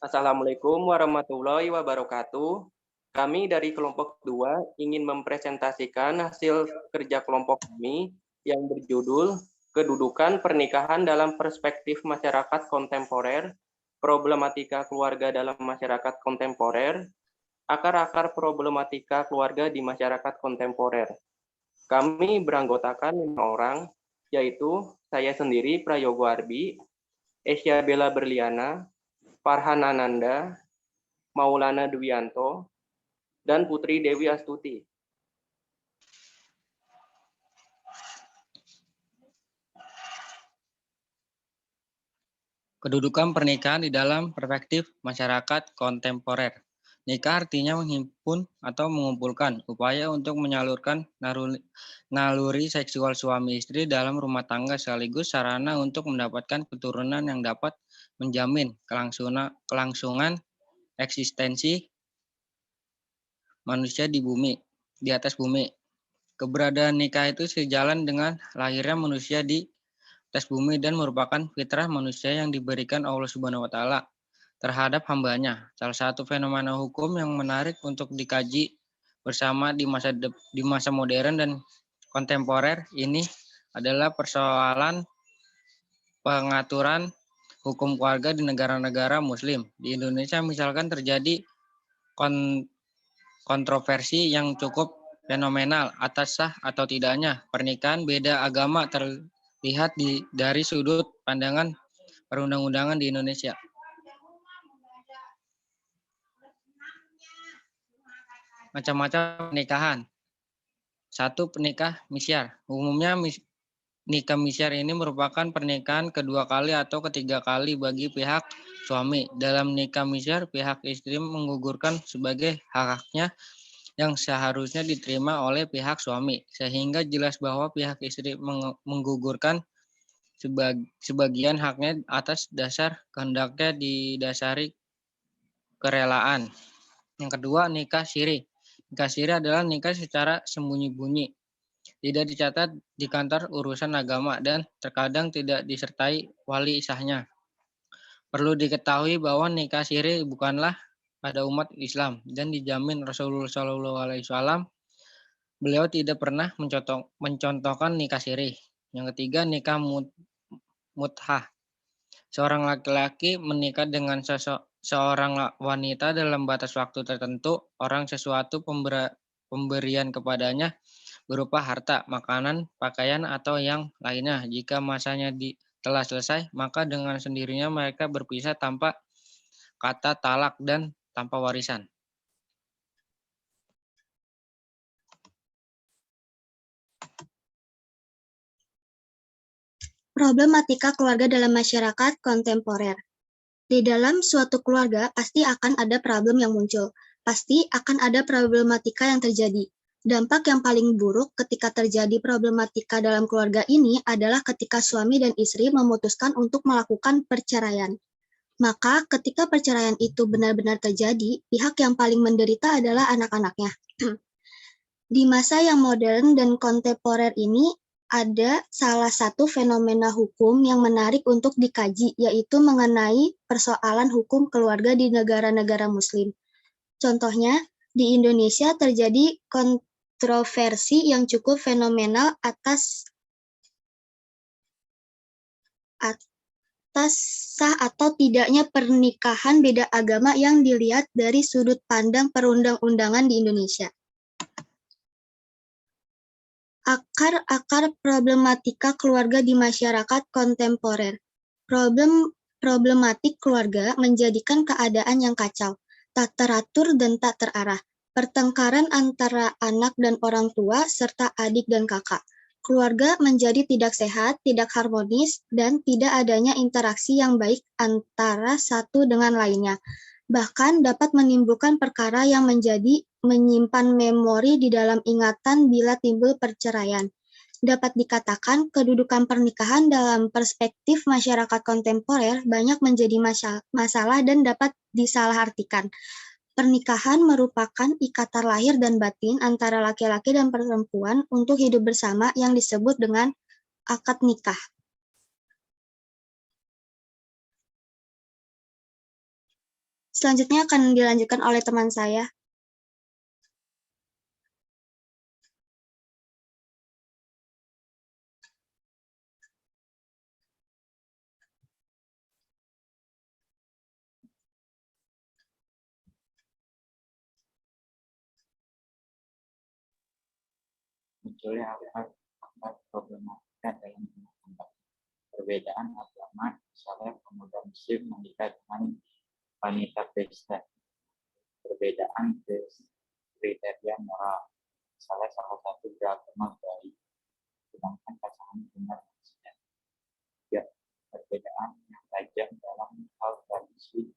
Assalamualaikum warahmatullahi wabarakatuh. Kami dari kelompok 2 ingin mempresentasikan hasil kerja kelompok kami yang berjudul Kedudukan Pernikahan dalam Perspektif Masyarakat Kontemporer, Problematika Keluarga dalam Masyarakat Kontemporer, Akar-akar Problematika Keluarga di Masyarakat Kontemporer. Kami beranggotakan 5 orang, yaitu saya sendiri Prayogo Arbi, Esya Bella Berliana, Farhan Ananda, Maulana Dwianto, dan Putri Dewi Astuti. Kedudukan pernikahan di dalam perspektif masyarakat kontemporer. Nikah artinya menghimpun atau mengumpulkan upaya untuk menyalurkan naluri seksual suami istri dalam rumah tangga sekaligus sarana untuk mendapatkan keturunan yang dapat menjamin kelangsungan eksistensi manusia di atas bumi. Keberadaan nikah itu sejalan dengan lahirnya manusia di atas bumi dan merupakan fitrah manusia yang diberikan Allah Subhanahu wa taala terhadap hambanya. Salah satu fenomena hukum yang menarik untuk dikaji bersama di masa modern dan kontemporer ini adalah persoalan pengaturan hukum keluarga di negara-negara muslim. Di Indonesia misalkan terjadi kontroversi yang cukup fenomenal atas sah atau tidaknya pernikahan beda agama terlihat dari sudut pandangan perundang-undangan di Indonesia. Macam-macam pernikahan. 1. Penikah misyar. Umumnya nikah misyar ini merupakan pernikahan kedua kali atau ketiga kali bagi pihak suami. Dalam nikah misyar, pihak istri menggugurkan sebagai hak-haknya yang seharusnya diterima oleh pihak suami, sehingga jelas bahwa pihak istri menggugurkan sebagian haknya atas dasar kehendaknya didasari kerelaan. Yang kedua, nikah siri. Nikah siri adalah nikah secara sembunyi-bunyi, tidak dicatat di kantor urusan agama dan terkadang tidak disertai wali sahnya. Perlu diketahui bahwa nikah siri bukanlah pada umat Islam dan dijamin Rasulullah SAW. Beliau tidak pernah mencontohkan nikah siri. Yang ketiga, nikah mut'ah. Seorang laki-laki menikah dengan seorang wanita dalam batas waktu tertentu, sesuatu pemberian kepadanya berupa harta, makanan, pakaian, atau yang lainnya. Jika masanya telah selesai, maka dengan sendirinya mereka berpisah tanpa kata talak dan tanpa warisan. Problematika keluarga dalam masyarakat kontemporer. Di dalam suatu keluarga pasti akan ada problem yang muncul. Pasti akan ada problematika yang terjadi. Dampak yang paling buruk ketika terjadi problematika dalam keluarga ini adalah ketika suami dan istri memutuskan untuk melakukan perceraian. Maka ketika perceraian itu benar-benar terjadi, pihak yang paling menderita adalah anak-anaknya. Di masa yang modern dan kontemporer ini, ada salah satu fenomena hukum yang menarik untuk dikaji, yaitu mengenai persoalan hukum keluarga di negara-negara muslim. Contohnya, di Indonesia terjadi kontroversi yang cukup fenomenal atas sah atau tidaknya pernikahan beda agama yang dilihat dari sudut pandang perundang-undangan di Indonesia. Akar-akar problematika keluarga di masyarakat kontemporer. Problematik keluarga menjadikan keadaan yang kacau, tak teratur dan tak terarah. Pertengkaran antara anak dan orang tua serta adik dan kakak. Keluarga menjadi tidak sehat, tidak harmonis, dan tidak adanya interaksi yang baik antara satu dengan lainnya. Bahkan dapat menimbulkan perkara yang menyimpan memori di dalam ingatan bila timbul perceraian. Dapat dikatakan kedudukan pernikahan dalam perspektif masyarakat kontemporer banyak menjadi masalah dan dapat disalahartikan. Pernikahan merupakan ikatan lahir dan batin antara laki-laki dan perempuan untuk hidup bersama yang disebut dengan akad nikah. Selanjutnya akan dilanjutkan oleh teman saya. Munculnya akar problematika dalam menangkap perbedaan agama, misalnya pemuda Muslim menikah dengan wanita Kristen. Perbedaan kriteria moral, misalnya salah satu beragama baik, sedangkan pasangan benar Kristen. Ya, perbedaan yang tajam dalam hal tradisi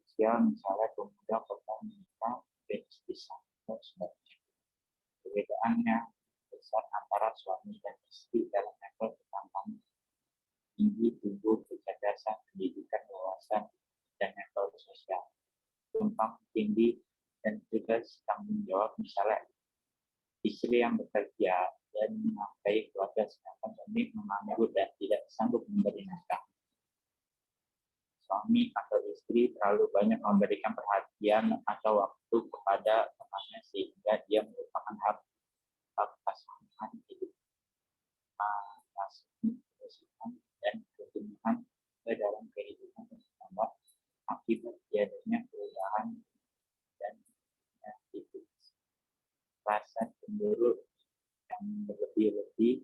sosial, misalnya pemuda pernah menikah jenis pisah dan sebagainya. Perbedaannya besar antara suami dan istri dalam level ketampanan tinggi, tubuh, kecerdasan, pendidikan, wawasan, dan level sosial. Tumpang tinggi dan juga tanggung jawab, misalnya istri yang bekerja dan menafkahi keluarga sedangkan suami menganggur dan tidak sanggup memberi nafkah. Suami atau istri terlalu banyak memberikan perhatian atau waktu kepada temannya sehingga dia merupakan hak pasangan hidup, dan kejenuhan ke dalam kehidupan bertambah akibat tiadanya perubahan dan aktivitas. Rasa cemburu yang berlebih-lebih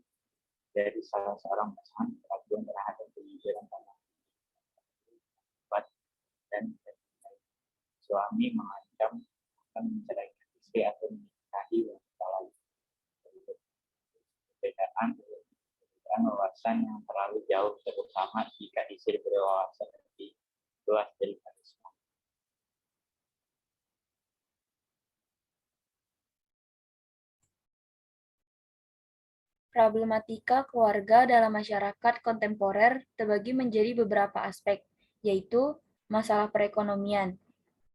dari salah seorang pasangan, keraguan terhadap kejujuran dan suami mengancam akan menceraikan istri atau menikahi wanita lain. Perbedaan wawasan yang terlalu jauh, terutama jika istri berwawasan lebih luas daripada suami. Problematika keluarga dalam masyarakat kontemporer terbagi menjadi beberapa aspek, yaitu masalah perekonomian,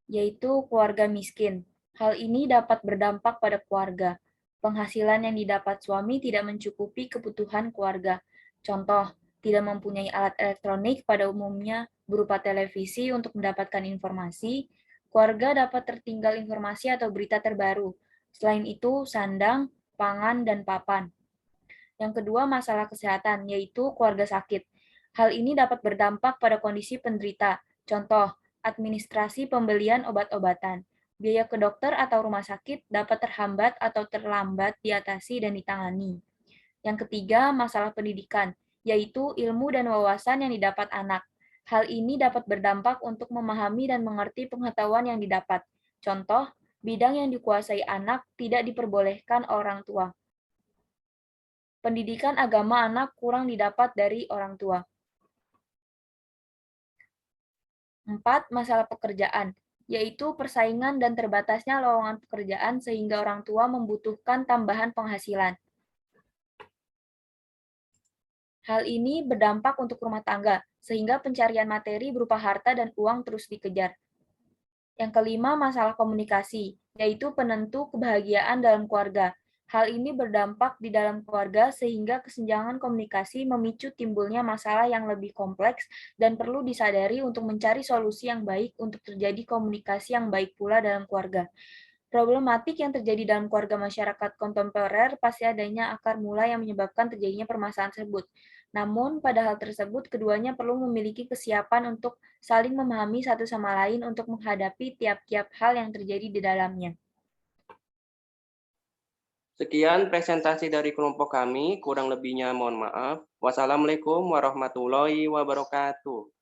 yaitu keluarga miskin. Hal ini dapat berdampak pada keluarga. Penghasilan yang didapat suami tidak mencukupi kebutuhan keluarga. Contoh, tidak mempunyai alat elektronik pada umumnya berupa televisi untuk mendapatkan informasi, keluarga dapat tertinggal informasi atau berita terbaru. Selain itu, sandang, pangan, dan papan. Yang kedua, masalah kesehatan, yaitu keluarga sakit. Hal ini dapat berdampak pada kondisi penderita. Contoh, administrasi pembelian obat-obatan. Biaya ke dokter atau rumah sakit dapat terhambat atau terlambat diatasi dan ditangani. Yang ketiga, masalah pendidikan, yaitu ilmu dan wawasan yang didapat anak. Hal ini dapat berdampak untuk memahami dan mengerti pengetahuan yang didapat. Contoh, bidang yang dikuasai anak tidak diperbolehkan orang tua. Pendidikan agama anak kurang didapat dari orang tua. 4. Masalah pekerjaan, yaitu persaingan dan terbatasnya lowongan pekerjaan sehingga orang tua membutuhkan tambahan penghasilan. Hal ini berdampak untuk rumah tangga, sehingga pencarian materi berupa harta dan uang terus dikejar. Yang kelima, masalah komunikasi, yaitu penentu kebahagiaan dalam keluarga. Hal ini berdampak di dalam keluarga sehingga kesenjangan komunikasi memicu timbulnya masalah yang lebih kompleks dan perlu disadari untuk mencari solusi yang baik untuk terjadi komunikasi yang baik pula dalam keluarga. Problematik yang terjadi dalam keluarga masyarakat kontemporer pasti adanya akar mula yang menyebabkan terjadinya permasalahan tersebut. Namun, pada hal tersebut, keduanya perlu memiliki kesiapan untuk saling memahami satu sama lain untuk menghadapi tiap-tiap hal yang terjadi di dalamnya. Sekian presentasi dari kelompok kami, kurang lebihnya mohon maaf. Wassalamualaikum warahmatullahi wabarakatuh.